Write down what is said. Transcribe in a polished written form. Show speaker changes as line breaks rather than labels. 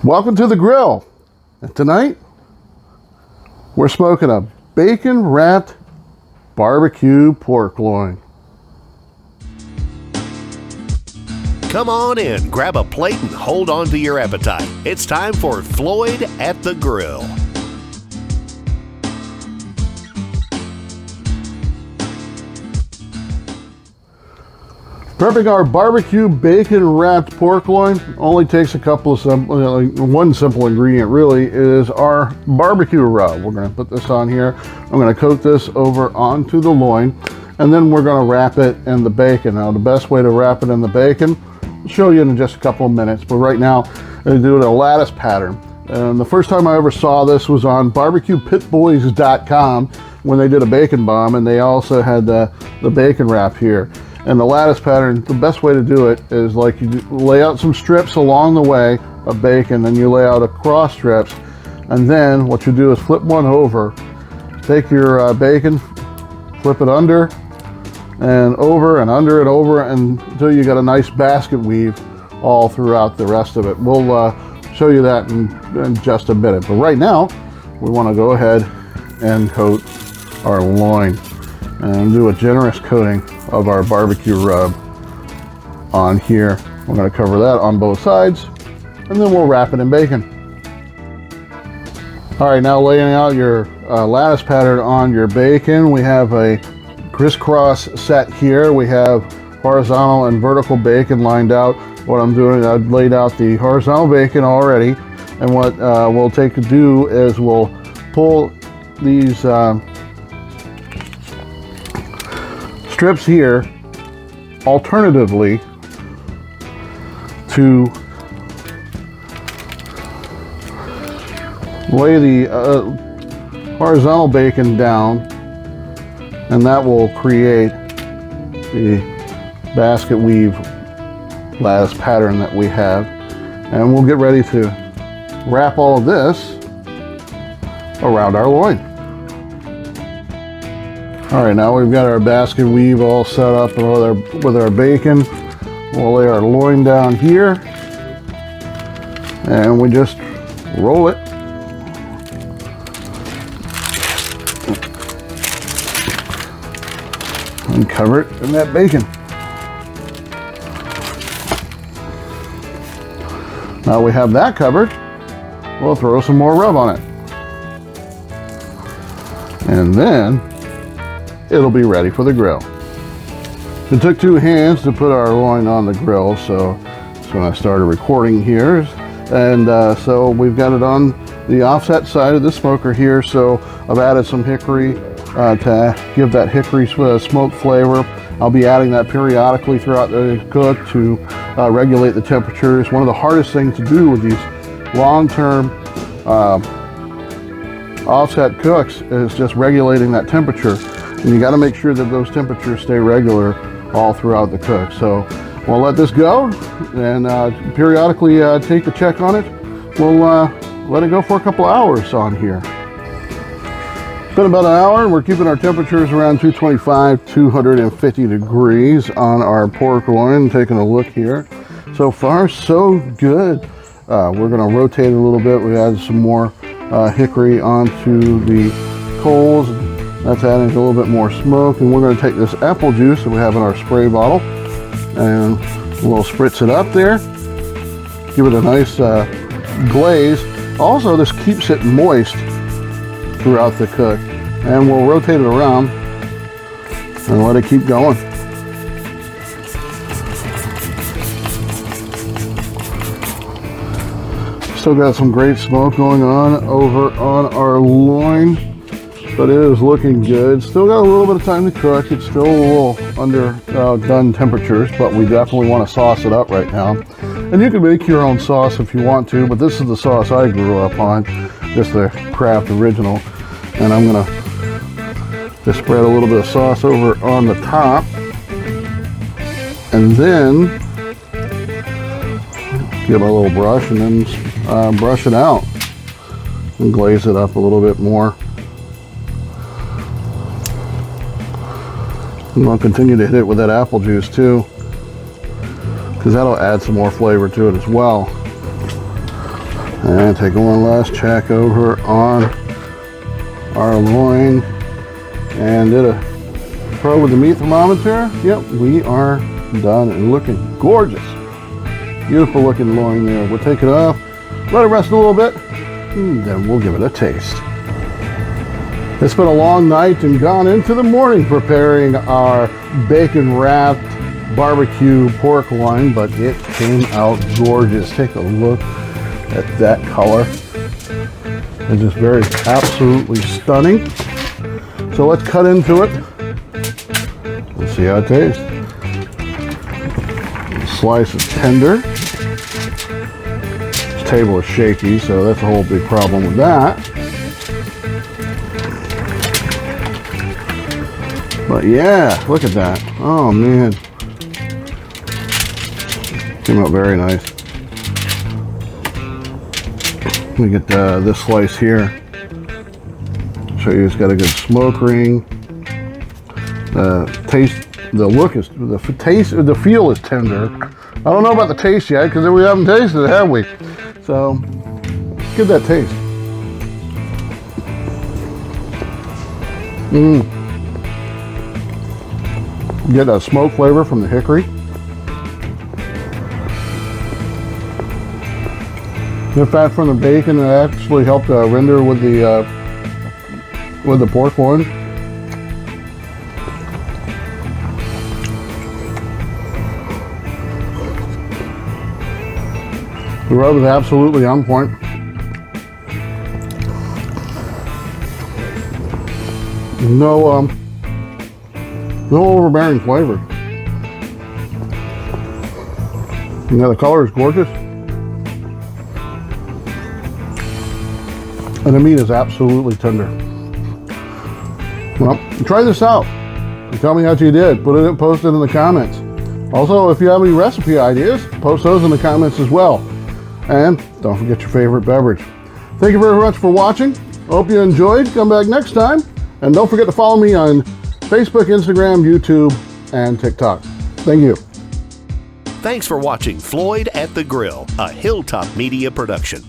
Welcome to the grill. And tonight, we're smoking a bacon-wrapped barbecue pork loin.
Come on in, grab a plate and hold on to your appetite. It's time for Floyd at the Grill.
Prepping our barbecue bacon-wrapped pork loin only takes a couple of one simple ingredient really is our barbecue rub. We're going to put this on here. I'm going to coat this over onto the loin, and then we're going to wrap it in the bacon. Now, the best way to wrap it in the bacon, I'll show you in just a couple of minutes. But right now, I'm going to do it a lattice pattern. And the first time I ever saw this was on barbecuepitboys.com when they did a bacon bomb, and they also had the bacon wrap here. And the lattice pattern, the best way to do it is like you lay out some strips along the way of bacon, and you lay out across strips, and then what you do is flip one over, take your bacon, flip it under and over and under and over until you got a nice basket weave all throughout the rest of it. We'll show you that in just a minute. But right now, we want to go ahead and coat our loin and do a generous coating of our barbecue rub on here. We're going to cover that on both sides, and then we'll wrap it in bacon. All right, now laying out your lattice pattern on your bacon, we have a crisscross set here. We have horizontal and vertical bacon lined out. What I'm doing, I've laid out the horizontal bacon already, and what we'll do is we'll pull these strips here alternatively to lay the horizontal bacon down, and that will create the basket weave lattice pattern that we have. And we'll get ready to wrap all of this around our loin. All right, now we've got our basket weave all set up with our bacon. We'll lay our loin down here, and we just roll it. And cover it in that bacon. Now we have that covered, we'll throw some more rub on it. And then it'll be ready for the grill. It took two hands to put our loin on the grill, so when I started recording here. And so we've got it on the offset side of the smoker here, so I've added some hickory to give that hickory smoke flavor. I'll be adding that periodically throughout the cook to regulate the temperatures. One of the hardest things to do with these long-term offset cooks is just regulating that temperature. And you got to make sure that those temperatures stay regular all throughout the cook. So we'll let this go and periodically take a check on it. We'll let it go for a couple hours on here. It's been about an hour, and we're keeping our temperatures around 225, 250 degrees on our pork loin. Taking a look here. So far, so good. We're going to rotate it a little bit. We added some more hickory onto the coals. That's adding a little bit more smoke, and we're going to take this apple juice that we have in our spray bottle, and we'll spritz it up there. Give it a nice glaze. Also, this keeps it moist throughout the cook, and we'll rotate it around and let it keep going. Still got some great smoke going on over on our loin, but it is looking good. Still got a little bit of time to cook. It's still a little under done temperatures, but we definitely want to sauce it up right now. And you can make your own sauce if you want to, but this is the sauce I grew up on, just the Kraft original. And I'm gonna just spread a little bit of sauce over on the top, and then give it a little brush, and then brush it out and glaze it up a little bit more. And I'll continue to hit it with that apple juice too, because that'll add some more flavor to it as well. And take one last check over on our loin. And did a probe with the meat thermometer. Yep, we are done and looking gorgeous. Beautiful looking loin there. We'll take it off, let it rest a little bit, and then we'll give it a taste. It's been a long night and gone into the morning preparing our bacon wrapped barbecue pork loin, but it came out gorgeous. Take a look at that color. It's just very absolutely stunning. So let's cut into it. Let's see how it tastes. The slice is tender. This table is shaky, so that's a whole big problem with that. But yeah, look at that. Oh man. Came out very nice. Let me get this slice here. Show you it's got a good smoke ring. The feel is tender. I don't know about the taste yet because we haven't tasted it, have we? So, let's get that taste. Get a smoke flavor from the hickory. The fat from the bacon that actually helped render with the pork loin. The rub is absolutely on point. No overbearing flavor. Yeah, the color is gorgeous. And the meat is absolutely tender. Well, try this out. Tell me how you did. Post it in the comments. Also, if you have any recipe ideas, post those in the comments as well. And don't forget your favorite beverage. Thank you very much for watching. Hope you enjoyed. Come back next time. And don't forget to follow me on Facebook, Instagram, YouTube, and TikTok. Thank you.
Thanks for watching Floyd at the Grill, a Hilltop Media production.